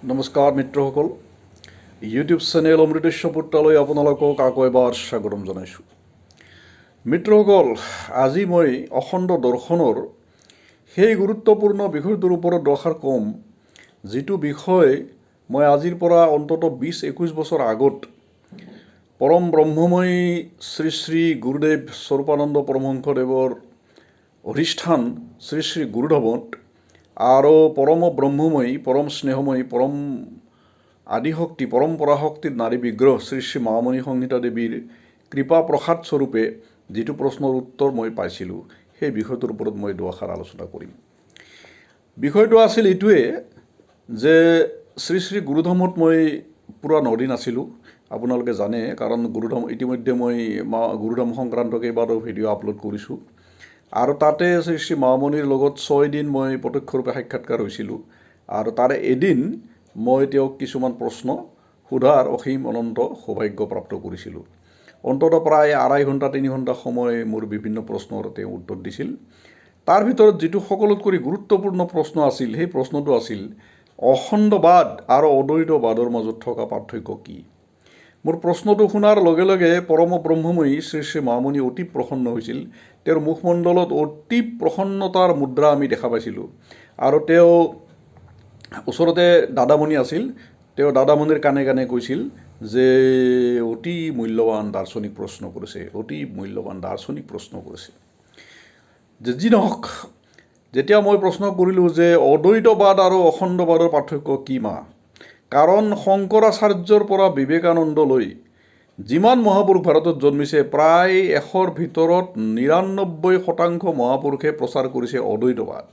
নমস্কাৰ মিত্ৰসকল, YouTube channel অমৃতেশ্য পুত্ৰালৈ আপোনালোকক আকৌ এবাৰ স্বাগতম জনাইছোঁ। মিত্ৰসকল, আজি মই অখণ্ড দৰ্শনৰ সেই গুৰুত্বপূৰ্ণ বিষয়টোৰ ওপৰত দুআষাৰ ক'ম, যিটো বিষয় মই আজিৰ পৰা অন্ততঃ 20-21 বছৰ আগত পৰম ব্ৰহ্মময়ী শ্ৰী শ্ৰী গুৰুদেৱ স্বৰূপানন্দ পৰমহংসদেৱৰ অধিষ্ঠান শ্ৰী শ্ৰী গুৰুধামত আৰু পৰম ব্ৰহ্মময়ী, পৰম স্নেহময়ী, পৰম আদিশক্তি, পৰম পৰাশক্তিৰ নাৰী বিগ্ৰহ শ্ৰী শ্ৰী মহামণি সংহিতা দেৱীৰ কৃপা প্ৰসাদ স্বৰূপে যিটো প্ৰশ্নৰ উত্তৰ মই পাইছিলোঁ, সেই বিষয়টোৰ ওপৰত মই দুআষাৰ আলোচনা কৰিম। বিষয়টো আছিল এইটোৱে যে শ্ৰী শ্ৰী গুৰুধামত মই পূৰা নদিন আছিলোঁ। আপোনালোকে জানে, কাৰণ গুৰুধাম ইতিমধ্যে মই গুৰুধাম সংক্ৰান্ত কেইবাটাও ভিডিঅ' আপলোড কৰিছোঁ আৰু তাতে শ্ৰী শ্ৰী মহামণিৰ লগত 6 দিন মই প্ৰত্যক্ষৰূপে সাক্ষাৎকাৰ হৈছিলোঁ আৰু তাৰে এদিন মই তেওঁক কিছুমান প্ৰশ্ন সোধাৰ অসীম অনন্ত সৌভাগ্য প্ৰাপ্ত কৰিছিলোঁ। অন্ততঃ প্ৰায় 2.5 ঘণ্টা 3 ঘণ্টা সময় মোৰ বিভিন্ন প্ৰশ্নৰ তেওঁ উত্তৰ দিছিল। তাৰ ভিতৰত যিটো সকলোতকৈ গুৰুত্বপূৰ্ণ প্ৰশ্ন আছিল, সেই প্ৰশ্নটো আছিল অখণ্ডবাদ আৰু অদ্বৈতবাদৰ মাজত থকা পাৰ্থক্য কি? মোৰ প্ৰশ্নটো শুনাৰ লগে লগে পৰম ব্ৰহ্মময়ী শ্ৰী শ্ৰী মহামণি অতি প্ৰসন্ন হৈছিল। তেওঁৰ মুখমণ্ডলত অতি প্ৰসন্নতাৰ মুদ্ৰা আমি দেখা পাইছিলোঁ আৰু তেওঁ ওচৰতে দাদামণি আছিল। তেওঁ দাদামণিৰ কাণে কাণে কৈছিল যে অতি মূল্যৱান দাৰ্শনিক প্ৰশ্ন কৰিছে, অতি মূল্যৱান দাৰ্শনিক প্ৰশ্ন কৰিছে। যি নহওক, যেতিয়া মই প্ৰশ্ন কৰিলোঁ যে অদ্বৈতবাদ আৰু অখণ্ডবাদৰ পাৰ্থক্য কি কাৰণ শংকৰাচাৰ্যৰ পৰা বিবেকানন্দলৈ যিমান মহাপুৰুষ ভাৰতত জন্মিছে, প্ৰায় 100ৰ ভিতৰত 99% মহাপুৰুষে প্ৰচাৰ কৰিছে অদ্বৈতবাদ।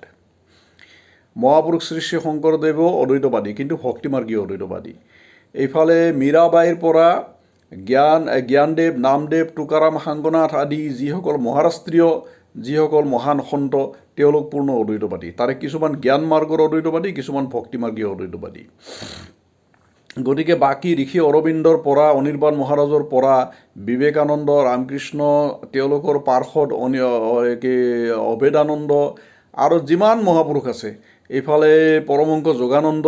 মহাপুৰুষ শ্ৰী শ্ৰী শংকৰদেৱো অদ্বৈতবাদী, কিন্তু ভক্তিমাৰ্গীয় অদ্বৈতবাদী। এইফালে মীৰাবাইৰ পৰা জ্ঞানদেৱ, নামদেৱ, তুকাৰাম, সাংগনাথ আদি যিসকল মহাৰাষ্ট্ৰীয় যিসকল মহান সন্ত, তেওঁলোক পূৰ্ণ অদ্বৈতবাদী। তাৰে কিছুমান জ্ঞান মাৰ্গৰ অদ্বৈতবাদী, কিছুমান ভক্তিমাৰ্গীয় অদ্বৈতবাদী। গতিকে বাকী ঋষি অৰবিন্দৰ পৰা, অনিৰ্বাণ মহাৰাজৰ পৰা, বিবেকানন্দ, ৰামকৃষ্ণ, তেওঁলোকৰ পাৰ্ষদ অভেদানন্দ আৰু যিমান মহাপুৰুষ আছে, এইফালে পৰমহংস যোগানন্দ,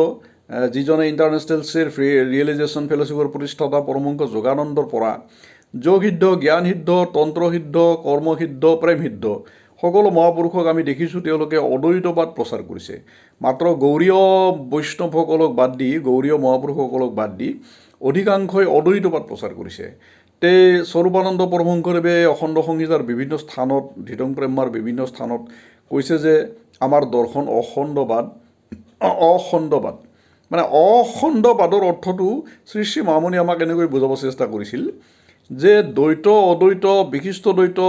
যিজনে ইণ্টাৰনেশ্যনেল চেল্ফ ৰিয়েলাইজেশ্যন ফেলোশ্বিপৰ প্ৰতিষ্ঠাতা পৰমহংস যোগানন্দৰ পৰা যোগসিদ্ধ, জ্ঞানসিদ্ধ, তন্ত্ৰসিদ্ধ, কৰ্মসিদ্ধ, প্ৰেমসিদ্ধ সকলো মহাপুৰুষক আমি দেখিছোঁ তেওঁলোকে অদ্বৈতবাদ প্ৰচাৰ কৰিছে। মাত্ৰ গৌড়ীয় বৈষ্ণৱসকলক বাদ দি, গৌড়ীয় মহাপুৰুষসকলক বাদ দি অধিকাংশই অদ্বৈতবাদ প্ৰচাৰ কৰিছে। স্বৰূপানন্দ পৰমহংসদেৱে অখণ্ড সংহিতাৰ বিভিন্ন স্থানত, ধৃতং প্ৰেমাৰ বিভিন্ন স্থানত কৈছে যে আমাৰ দৰ্শন অখণ্ডবাদ। মানে অখণ্ডবাদৰ অৰ্থটো শ্ৰী শ্ৰী মহামণি আমাক এনেকৈ বুজাব চেষ্টা কৰিছিল যে দ্বৈত, অদ্বৈত, বিশিষ্ট দ্বৈত,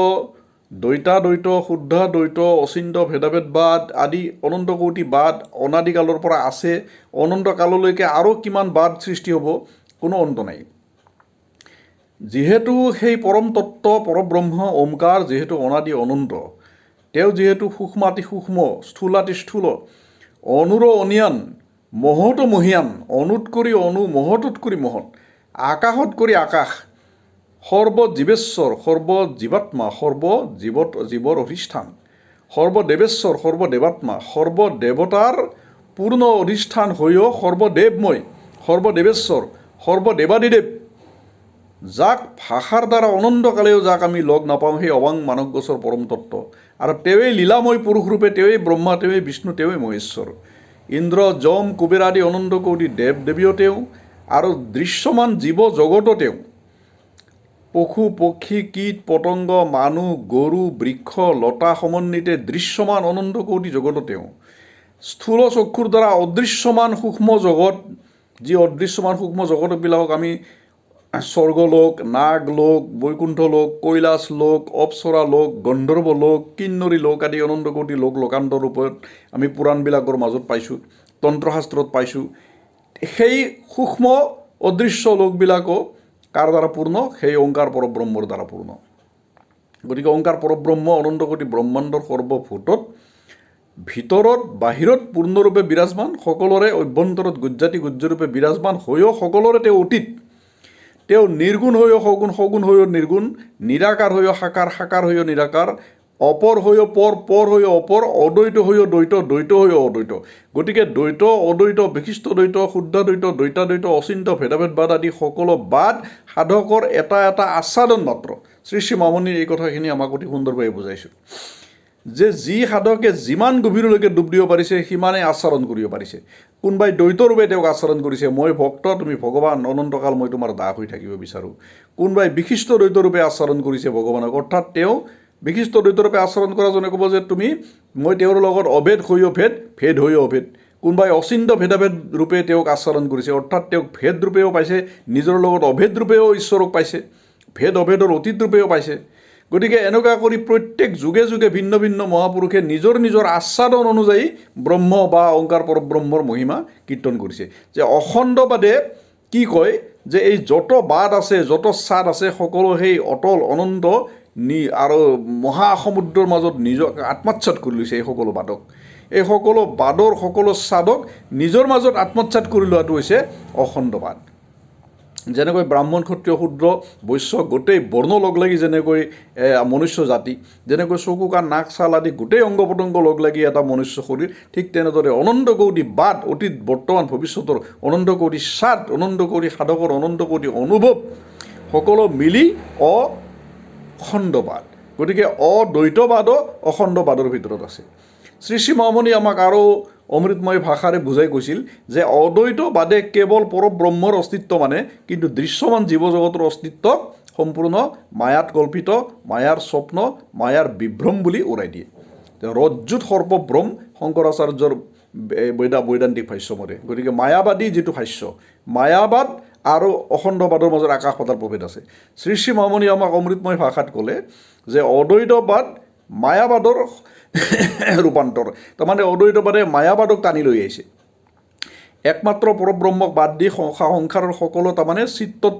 দ্বৈতাদ্বৈত, শুদ্ধাদ্বৈত, অচিন্ত ভেদাভেদবাদ আদি অনন্ত কোটি বাদ অনাদিকালৰ পৰা আছে, অনন্ত কাললৈকে আৰু কিমান বাদ সৃষ্টি হ'ব, কোনো অন্ত নাই। যিহেতু সেই পৰম তত্ত্ব পৰব্ৰহ্ম ওমকাৰ যিহেতু অনাদি অনন্ত, তেওঁ যিহেতু সূক্ষ্মাতি সূক্ষ্ম, স্থূলাতি স্থূল, অনুৰ অনিয়ান, মহতো মহিয়ান, অনুত কৰি অনু, মহতোত কৰি মহৎ, আকাশত কৰি আকাশ, সৰ্বজীৱেশ্বৰ, সৰ্বজীৱাত্মা, জীৱৰ অধিষ্ঠান, সৰ্বদেৱেশ্বৰ, সৰ্বদেৱাত্মা, সৰ্বদেৱতাৰ পূৰ্ণ অধিষ্ঠান হৈও সৰ্বদেৱময়, সৰ্বদেৱেশ্বৰ, সৰ্বদেৱাদিদেৱ, যাক ভাষাৰ দ্বাৰা অনন্তকালেও যাক আমি লগ নাপাওঁ, সেই অবাং মানৱ গছৰ পৰম তত্ত্ব। আৰু তেৱেই লীলাময় পুৰুষৰূপে, তেৱেই ব্ৰহ্মা, তেৱেই বিষ্ণু, তেৱেই মহেশ্বৰ। ইন্দ্ৰ, যম, কুবেৰ আদি অনন্ত কোটি দেৱ দেৱীও তেওঁ, আৰু দৃশ্যমান জীৱ জগতো তেওঁ। পশু পক্ষী কীট পতংগ মানুহ গৰু বৃক্ষ লতা সমন্বিতে দৃশ্যমান অনন্ত কোটি জগতো তেওঁ। স্থূল চক্ষুৰ দ্বাৰা অদৃশ্যমান সূক্ষ্ম জগত, যি অদৃশ্যমান সূক্ষ্ম জগতবিলাকক আমি স্বৰ্গলোক, নাগলোক, বৈকুণ্ঠ লোক, কৈলাশ লোক, অপ্সৰা লোক, গন্ধৰ্ব লোক, কিন্নৰী লোক আদি অনন্ত কোটি লোক লোকান্তৰ ৰূপত আমি পুৰাণবিলাকৰ মাজত পাইছোঁ, তন্ত্ৰশাস্ত্ৰত পাইছোঁ। সেই সূক্ষ্ম অদৃশ্য লোকবিলাকো কাৰ দ্বাৰা পূৰ্ণ? সেই ওংকাৰ পৰব্ৰহ্মৰ দ্বাৰা পূৰ্ণ। গতিকে ওংকাৰ পৰব্ৰহ্ম অনন্ত কোটি ব্ৰহ্মাণ্ডৰ সৰ্বভূতত ভিতৰত বাহিৰত পূৰ্ণৰূপে বিৰাজমান, সকলোৰে অভ্যন্তৰত গুজ্জাতি গুজ্জৰূপে বিৰাজমান হৈও সকলোৰে তেওঁ অতীত। তেওঁ নিৰ্গুণ হৈও সগুণ, সগুণ হৈও নিৰ্গুণ, নিৰাকাৰ হৈও সাকাৰ, সাকাৰ হৈও নিৰাকাৰ, অপৰ হৈও পৰ, পৰ হৈও অপৰ, অদ্বৈত হৈও দ্বৈত, দ্বৈত হৈও অদ্বৈত। গতিকে দ্বৈত, অদ্বৈত, বিশিষ্ট দ্বৈত, শুদ্ধ দ্বৈত, দ্বৈতাদ্বৈত, অচিন্ত ভেদাভেদবাদ আদি সকলো বাদ সাধকৰ এটা এটা আস্বাদন মাত্ৰ। শ্ৰী শ্ৰী মামনিৰ এই কথাখিনি আমাক অতি সুন্দৰভাৱে বুজাইছোঁ যে যি সাধকে যিমান গভীৰলৈকে ডুব দিব পাৰিছে সিমানেই আচৰণ কৰিব পাৰিছে। কোনোবাই দ্বৈতৰূপে তেওঁক আচৰণ কৰিছে, মই ভক্ত তুমি ভগৱান, অনন্তকাল মই তোমাৰ দাস হৈ থাকিব বিচাৰোঁ। কোনোবাই বিশিষ্ট দ্বৈতৰূপে আচৰণ কৰিছে ভগৱানক, অৰ্থাৎ তেওঁ বিশিষ্ট দ্বৈতৰূপে আচৰণ কৰাজনে ক'ব যে মই তেওঁৰ লগত অভেদ হৈও ভেদ, ভেদ হৈও অভেদ। কোনোবাই অচিন্ত ভেদাভেদ ৰূপে তেওঁক আচৰণ কৰিছে, অৰ্থাৎ তেওঁক ভেদ ৰূপেও পাইছে, নিজৰ লগত অভেদ ৰূপেও ঈশ্বৰক পাইছে, ভেদ অভেদৰ অতীত ৰূপেও পাইছে। গতিকে এনেকুৱা কৰি প্ৰত্যেক যুগে যুগে ভিন্ন ভিন্ন মহাপুৰুষে নিজৰ নিজৰ আস্বাদন অনুযায়ী ব্ৰহ্ম বা ওংকাৰ পৰব্ৰহ্মৰ মহিমা কীৰ্তন কৰিছে। যে অখণ্ডবাদে কি কয় যে এই যত বাদ আছে, যত স্বাদ আছে, সকলো সেই অটল অনন্ত আৰু মহাসমুদ্ৰৰ মাজত নিজক আত্মসাৎ কৰি লৈছে। এই সকলো বাদক, এই সকলো বাদৰ সকলো স্বাদক নিজৰ মাজত আত্মসাৎ কৰি লোৱাটো হৈছে অখণ্ডবাদ। যেনেকৈ ব্ৰাহ্মণ, ক্ষত্ৰিয়, শূদ্ৰ, বৈশ্য গোটেই বৰ্ণ লগ লাগি যেনেকৈ মনুষ্য জাতি, যেনেকৈ চকু কাণ নাক ছাল আদি গোটেই অংগ পতংগ লগ লাগি এটা মনুষ্য শৰীৰ, ঠিক তেনেদৰে অনন্ত কোটি বাদ, অতীত বৰ্তমান ভৱিষ্যতৰ অনন্ত কোটি স্বাদ, অনন্ত কোটি সাধকৰ অনন্ত কোটি অনুভৱ সকলো মিলি অখণ্ডবাদ। গতিকে অদ্বৈতবাদো অখণ্ডবাদৰ ভিতৰত আছে। শ্ৰী শ্ৰী মামনি আমাক আৰু অমৃতময় ভাষাৰে বুজাই কৈছিল যে অদ্বৈতবাদে কেৱল পৰব্ৰহ্মৰ অস্তিত্ব মানে, কিন্তু দৃশ্যমান জীৱ জগতৰ অস্তিত্ব সম্পূৰ্ণ মায়াত কল্পিত, মায়াৰ স্বপ্ন, মায়াৰ বিভ্ৰম বুলি উৰাই দিয়ে। ৰজ্জুত সৰ্বভ্ৰম শংকৰাচাৰ্যৰ বৈদান্তিক ভাষ্য মতে। গতিকে মায়াবাদী যিটো ভাষ্য, মায়াবাদ আৰু অখণ্ডবাদৰ মাজত আকাশ পাতাল প্ৰভেদ আছে। শ্ৰী শ্ৰী মামনি আমাক অমৃতময় ভাষাত ক'লে যে অদ্বৈতবাদ মায়াবাদৰ ৰূপান্তৰ। তাৰমানে অদ্বৈতবাদে মায়াবাদক টানি লৈ আহিছে। একমাত্ৰ পৰব্ৰহ্মক বাদ দি সংসাৰৰ সকলো তাৰমানে চিত্তত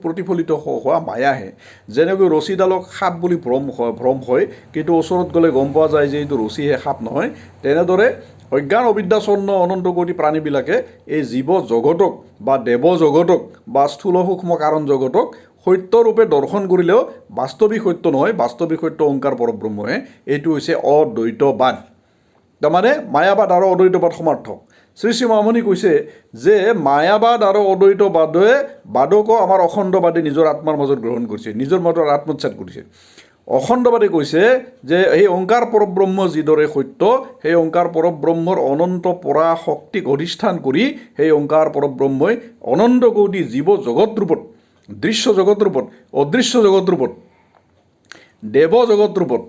প্ৰতিফলিত হোৱা মায়াহে। যেনেকৈ ৰছীডালক সাপ বুলি ভ্ৰম হয়, কিন্তু ওচৰত গ'লে গম পোৱা যায় যে এইটো ৰছীহে, সাপ নহয়। তেনেদৰে অজ্ঞান অবিদ্যাচন্ন অনন্ত কোটি প্ৰাণীবিলাকে এই জীৱ জগতক বা দেৱ জগতক বা স্থূল সূক্ষ্ম কাৰণ জগতক সত্যৰূপে দৰ্শন কৰিলেও বাস্তৱিক সত্য নহয়, বাস্তৱিক সত্য ওংকাৰ পৰব্ৰহ্মহে। এইটো হৈছে অদ্বৈতবাদ। তাৰমানে মায়াবাদ আৰু অদ্বৈতবাদ সমাৰ্থক। শ্ৰী শ্ৰী মামনি কৈছে যে মায়াবাদ আৰু অদ্বৈতবাদকো আমাৰ অখণ্ডবাদে নিজৰ আত্মাৰ মাজত গ্ৰহণ কৰিছে, নিজৰ মাজত আত্মসাৎ কৰিছে। অখণ্ডবাদে কৈছে যে এই ওংকাৰ পৰব্ৰহ্ম যিদৰে সত্য, সেই ওংকাৰ পৰব্ৰহ্মৰ অনন্ত পৰা শক্তিক অধিষ্ঠান কৰি সেই ওংকাৰ পৰব্ৰহ্মই অনন্ত কোটি জীৱ জগত ৰূপত, দৃশ্য জগত ৰূপত, অদৃশ্য জগত ৰূপত, দেৱ জগত ৰূপত,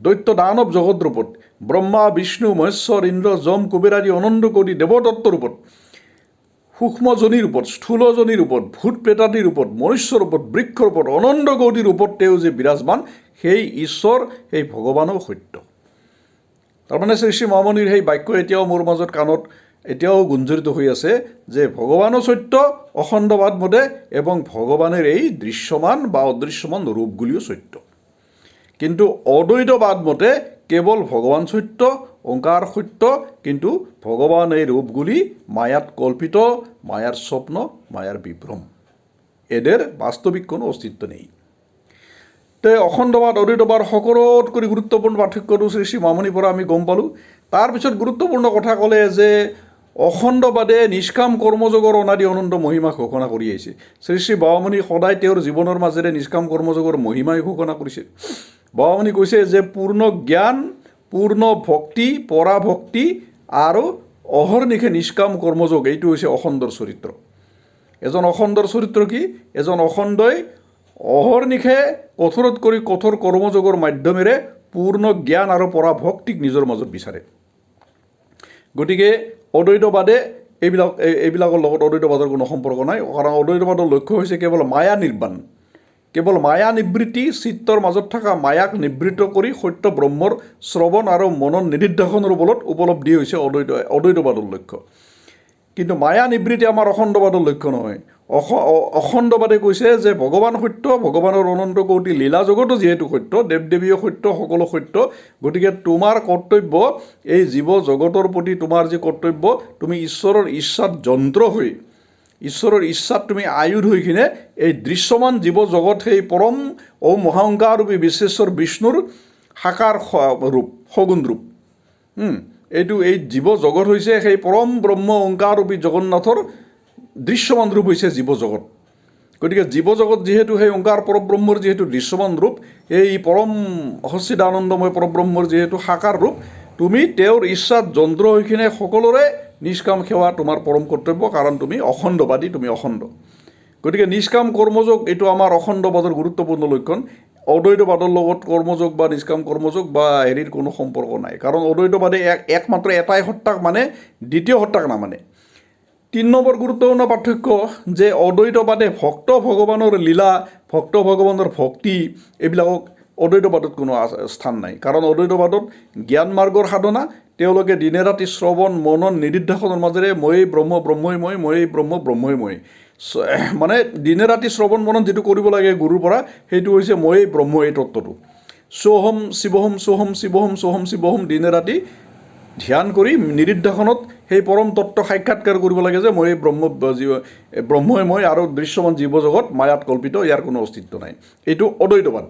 দৈত্য দানৱ জগত ৰূপত, ব্ৰহ্মা বিষ্ণু মহেশ্বৰ ইন্দ্ৰ যম কুবেৰ আদি অনন্ত কোটি দেৱতত্ব ৰূপত, সূক্ষ্মজনী ৰূপত, স্থূলজনী ৰূপত, ভূত প্ৰেতাদি ৰূপত, মনুষ্য ৰূপত, বৃক্ষ ৰূপত, অনন্ত কোটি ৰূপত তেওঁ যে বিৰাজমান, সেই ঈশ্বৰ, সেই ভগৱানো সত্য। তাৰমানে শ্ৰী শ্ৰী মামনিৰ সেই বাক্য এতিয়াও মোৰ মাজত কাণত এতিয়াও গুঞ্জৰিত হৈ আছে যে ভগৱানো সত্য অখণ্ডবাদ মতে, এবং ভগৱানেৰ এই দৃশ্যমান বা অদৃশ্যমান ৰূপগুলিও সত্য। কিন্তু অদ্বৈতবাদ মতে কেৱল ভগৱান সত্য, ওংকাৰ সত্য, কিন্তু ভগৱান এই ৰূপগুলি মায়াত কল্পিত, মায়াৰ স্বপ্ন, মায়াৰ বিভ্ৰম, এদেৰ বাস্তৱিক কোনো অস্তিত্ব নেই। তো অখণ্ডবাদ অদ্বৈতবাদ সকলোতকৈ গুৰুত্বপূৰ্ণ পাৰ্থক্যটো শ্ৰী শ্ৰী মামনিৰ পৰা আমি গম পালোঁ। তাৰপিছত গুৰুত্বপূৰ্ণ কথা ক'লে যে অখণ্ডবাদে নিষ্কাম কৰ্মযোগৰ অনাদি অনন্ত মহিমা ঘোষণা কৰি আহিছে। শ্ৰী শ্ৰী বাবামণি সদায় তেওঁৰ জীৱনৰ মাজেৰে নিষ্কাম কৰ্মযোগৰ মহিমাই ঘোষণা কৰিছে। বাবামণি কৈছে যে পূৰ্ণ জ্ঞান, পূৰ্ণ ভক্তি, পৰাভক্তি আৰু অহৰ্নিশে নিষ্কাম কৰ্মযোগ, এইটো হৈছে অখণ্ডৰ চৰিত্ৰ। এজন অখণ্ডৰ চৰিত্ৰ কি? এজন অখণ্ডই অহৰ্নিশে কঠোৰত কৰি কঠোৰ কৰ্মযোগৰ মাধ্যমেৰে পূৰ্ণ জ্ঞান আৰু পৰাভক্তিক নিজৰ মাজত বিচাৰে। গতিকে অদ্বৈতবাদে এইবিলাকৰ লগত অদ্বৈতবাদৰ কোনো সম্পৰ্ক নাই, কাৰণ অদ্বৈতবাদৰ লক্ষ্য হৈছে কেৱল মায়া নিৰ্বাণ, কেৱল মায়া নিবৃত্তি, চিত্তৰ মাজত থকা মায়াক নিবৃত্ত কৰি সত্য ব্ৰহ্মৰ শ্ৰৱণ আৰু মনন নিদিধ্যাসনৰ বলত উপলব্ধি হৈছে অদ্বৈতবাদৰ লক্ষ্য। কিন্তু মায়া নিবৃত্তি আমাৰ অখণ্ডবাদৰ লক্ষ্য নহয়। অখণ্ডবাদে কৈছে যে ভগৱান সত্য, ভগৱানৰ অনন্ত কোটি লীলা জগতো যিহেতু সত্য, দেৱ দেৱীও সত্য, সকলো সত্য। গতিকে তোমাৰ কৰ্তব্য এই জীৱ জগতৰ প্ৰতি তোমাৰ যি কৰ্তব্য, তুমি ঈশ্বৰৰ ইচ্ছাত যন্ত্ৰ হৈ, ঈশ্বৰৰ ইচ্ছাত তুমি আয়ুধ হৈ কিনে এই দৃশ্যমান জীৱ জগত সেই পৰম মহাংকাৰৰূপী বিশ্বেশ্বৰ বিষ্ণুৰ সাকাৰ ৰূপ সগুণ ৰূপ এইটো এই জীৱ জগত হৈছে সেই পৰম ব্ৰহ্ম ওংকাৰৰূপী জগন্নাথৰ দৃশ্যমান ৰূপ হৈছে জীৱ জগত গতিকে জীৱ জগত যিহেতু সেই ওংকাৰ পৰব্ৰহ্মৰ যিহেতু দৃশ্যমান ৰূপ এই পৰম সচ্চিদানন্দময় পৰব্ৰহ্মৰ যিহেতু সাকাৰ ৰূপ তুমি তেওঁৰ ইচ্ছাত যন্ত্ৰ হৈ কিনে সকলোৰে নিষ্কাম সেৱা তোমাৰ পৰম কৰ্তব্য কাৰণ তুমি অখণ্ডবাদী তুমি অখণ্ড গতিকে নিষ্কাম কৰ্মযোগ এইটো আমাৰ অখণ্ডবাদৰ গুৰুত্বপূৰ্ণ লক্ষণ অদ্বৈতবাদৰ লগত কৰ্মযোগ বা নিষ্কাম কৰ্মযোগ বা হেৰিৰ কোনো সম্পৰ্ক নাই কাৰণ অদ্বৈতবাদে একমাত্ৰ এটাই সত্তাক মানে দ্বিতীয় সত্তাক নামানে 3 নম্বৰ গুৰুত্বপূৰ্ণ পাৰ্থক্য যে অদ্বৈতবাদে ভক্ত ভগৱানৰ লীলা ভক্ত ভগৱানৰ ভক্তি এইবিলাকক অদ্বৈতবাদত কোনো স্থান নাই কাৰণ অদ্বৈতবাদত জ্ঞান মাৰ্গৰ সাধনা তেওঁলোকে দিনে ৰাতি শ্ৰৱণ মনন নিদিধ্যাসনৰ মাজেৰে মই ব্ৰহ্ম ব্ৰহ্মই মই ব্ৰহ্ম ব্ৰহ্মই মই মানে দিনে ৰাতি শ্ৰৱণ মনন যিটো কৰিব লাগে গুৰুৰ পৰা সেইটো হৈছে মই ব্ৰহ্ম এই তত্ত্বটো সোহম শিৱহম সোহম শিৱহম সোহম শিৱহম দিনে ৰাতি ধ্যান কৰি নিদিধ্যাসনত সেই পৰম তত্ত্ব সাক্ষাৎকাৰ কৰিব লাগে যে মই ব্ৰহ্মই মই আৰু দৃশ্যমান জীৱ জগত মায়াত কল্পিত ইয়াৰ কোনো অস্তিত্ব নাই এইটো অদ্বৈতবাদ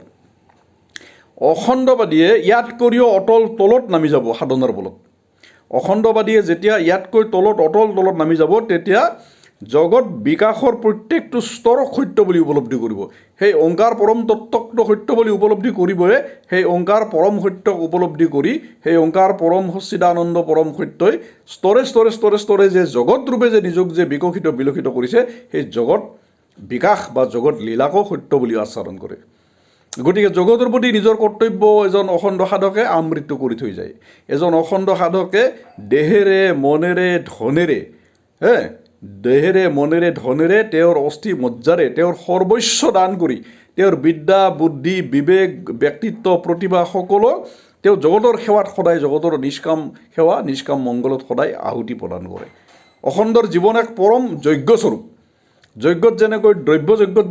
অখণ্ডবাদীয়ে ইয়াতকৈও অটল তলত নামি যাব সাধনাৰ বলত অখণ্ডবাদীয়ে যেতিয়া ইয়াতকৈ তলত অটল তলত নামি যাব তেতিয়া জগত বিকাশৰ প্ৰত্যেকটো স্তৰক সত্য বুলি উপলব্ধি কৰিব সেই ওংকাৰ পৰম তত্ত্বক সত্য বুলি উপলব্ধি কৰিবয়ে সেই ওংকাৰ পৰম সত্যক উপলব্ধি কৰি সেই ওংকাৰ পৰম সচ্চিদানন্দ পৰম সত্যই স্তৰে স্তৰে স্তৰে স্তৰে যে জগত ৰূপে যে নিজক যে বিকশিত বিলক্ষিত কৰিছে সেই জগত বিকাশ বা জগত লীলাকো সত্য বুলি আচৰণ কৰে গতিকে জগতৰ প্ৰতি নিজৰ কৰ্তব্য এজন অখণ্ড সাধকে আমৃত্যু কৰি থৈ যায় এজন অখণ্ড সাধকে দেহেৰে মনেৰে ধনেৰে দেহেৰে মনেৰে ধনেৰে তেওঁৰ অস্থি মজ্জাৰে তেওঁৰ সৰ্বস্ব দান কৰি তেওঁৰ বিদ্যা বুদ্ধি বিবেক ব্যক্তিত্ব প্ৰতিভা সকলো তেওঁ জগতৰ সেৱাত সদায় জগতৰ নিষ্কাম সেৱা নিষ্কাম মংগলত সদায় আহুতি প্ৰদান কৰে অখণ্ডৰ জীৱন এক পৰম যজ্ঞস্বৰূপ যজ্ঞত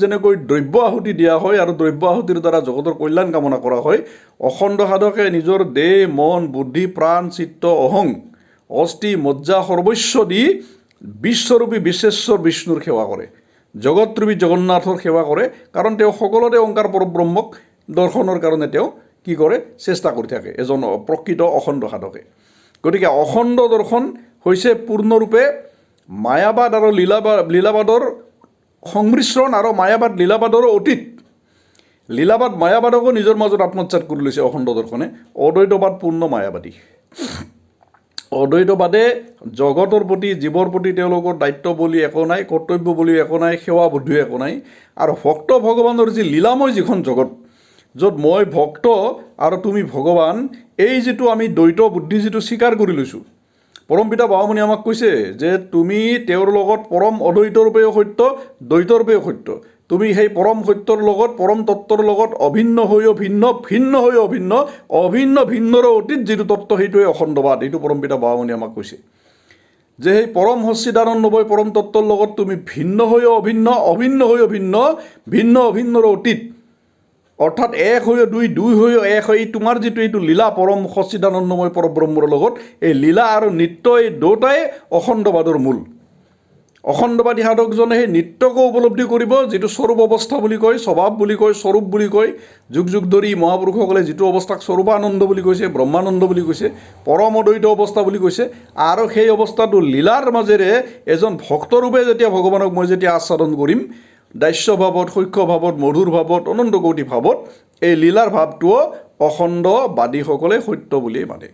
যেনেকৈ দ্ৰব্য আহুতি দিয়া হয় আৰু দ্ৰব্য আহুতিৰ দ্বাৰা জগতৰ কল্যাণ কামনা কৰা হয় অখণ্ড সাধকে নিজৰ দেহ মন বুদ্ধি প্ৰাণ চিত্ত অহং অস্থি মজ্জা সৰ্বস্ব দি বিশ্বৰূপী বিশ্বেশ্বৰ বিষ্ণুৰ সেৱা কৰে জগতৰূপী জগন্নাথৰ সেৱা কৰে কাৰণ তেওঁ সকলোতে ওংকাৰ পৰব্ৰহ্মক দৰ্শনৰ কাৰণে তেওঁ কি কৰে চেষ্টা কৰি থাকে এজন প্ৰকৃত অখণ্ড সাধকে গতিকে অখণ্ড দৰ্শন হৈছে পূৰ্ণৰূপে মায়াবাদ আৰু লীলাবাদৰ সংমিশ্ৰণ আৰু মায়াবাদ লীলাবাদৰো অতীত লীলাবাদ মায়াবাদকো নিজৰ মাজত আত্মসাৎ কৰি লৈছে অখণ্ড দৰ্শনে অদ্বৈতবাদ পূৰ্ণ মায়াবাদী অদ্বৈতবাদে জগতৰ প্ৰতি জীৱৰ প্ৰতি তেওঁলোকৰ দায়িত্ব বুলি একো নাই কৰ্তব্য বুলি একো নাই সেৱা বুদ্ধি একো নাই আৰু ভক্ত ভগৱানৰ যি লীলাময় যিখন জগত য'ত মই ভক্ত আৰু তুমি ভগৱান এই যিটো আমি দ্বৈত বুদ্ধি যিটো স্বীকাৰ কৰি লৈছোঁ পৰম পিতা বামুণী আমাক কৈছে যে তুমি তেওঁৰ লগত পৰম অদ্বৈতৰূপেও সত্য দ্বৈতৰূপেও সত্য তুমি সেই পৰম সত্যৰ লগত পৰম তত্ত্বৰ লগত অভিন্ন হৈও ভিন্ন ভিন্ন হৈও অভিন্ন অভিন্ন ভিন্নৰো অতীত যিটো তত্ত্ব সেইটোৱে অখণ্ডবাদ এইটো পৰম পিতা বামুণী আমাক কৈছে যে সেই পৰম সচ্চিদানন্দময় পৰম তত্ত্বৰ লগত তুমি ভিন্ন হৈও অভিন্ন অভিন্ন হৈও ভিন্ন ভিন্ন অভিন্নৰো অতীত অৰ্থাৎ এক হৈও দুই হৈও এক হৈ তোমাৰ যিটো এইটো লীলা পৰম সচ্চিদানন্দময় পৰব্ৰহ্মৰ লগত এই লীলা আৰু নৃত্য এই দুয়োটাই অখণ্ডবাদৰ মূল অখণ্ডবাদী সাধকজনে সেই নৃত্যকো উপলব্ধি কৰিব যিটো স্বৰূপ অৱস্থা বুলি কয় স্বভাৱ বুলি কয় স্বৰূপ বুলি কয় যুগ যুগ ধৰি মহাপুৰুষসকলে যিটো অৱস্থাক স্বৰূপানন্দ বুলি কৈছে ব্ৰহ্মানন্দ বুলি কৈছে পৰম অদ্বৈত অৱস্থা বুলি কৈছে আৰু সেই অৱস্থাটো লীলাৰ মাজেৰে এজন ভক্তৰূপে যেতিয়া ভগৱানক মই যেতিয়া আস্বাদন কৰিম দাস্য ভাৱত সূক্ষ্ম ভাৱত মধুৰ ভাৱত অনন্ত কোটি ভাৱত এই লীলাৰ ভাৱটোও অখণ্ডবাদীসকলে সত্য বুলিয়েই মানে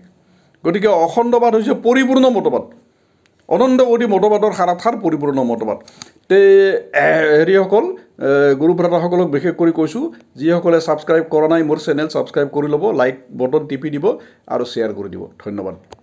গতিকে অখণ্ডবাদ হৈছে পৰিপূৰ্ণ মতবাদ অনন্ত কোটি মতবাদৰ সাৰাথাৰ পৰিপূৰ্ণ মতবাদ তে হেৰিসকল গুৰু ভ্ৰাতাসকলক বিশেষ কৰি কৈছোঁ যিসকলে ছাবস্ক্ৰাইব কৰা নাই মোৰ চেনেল ছাবস্ক্ৰাইব কৰি ল'ব লাইক বটন টিপি দিব আৰু শ্বেয়াৰ কৰি দিব ধন্যবাদ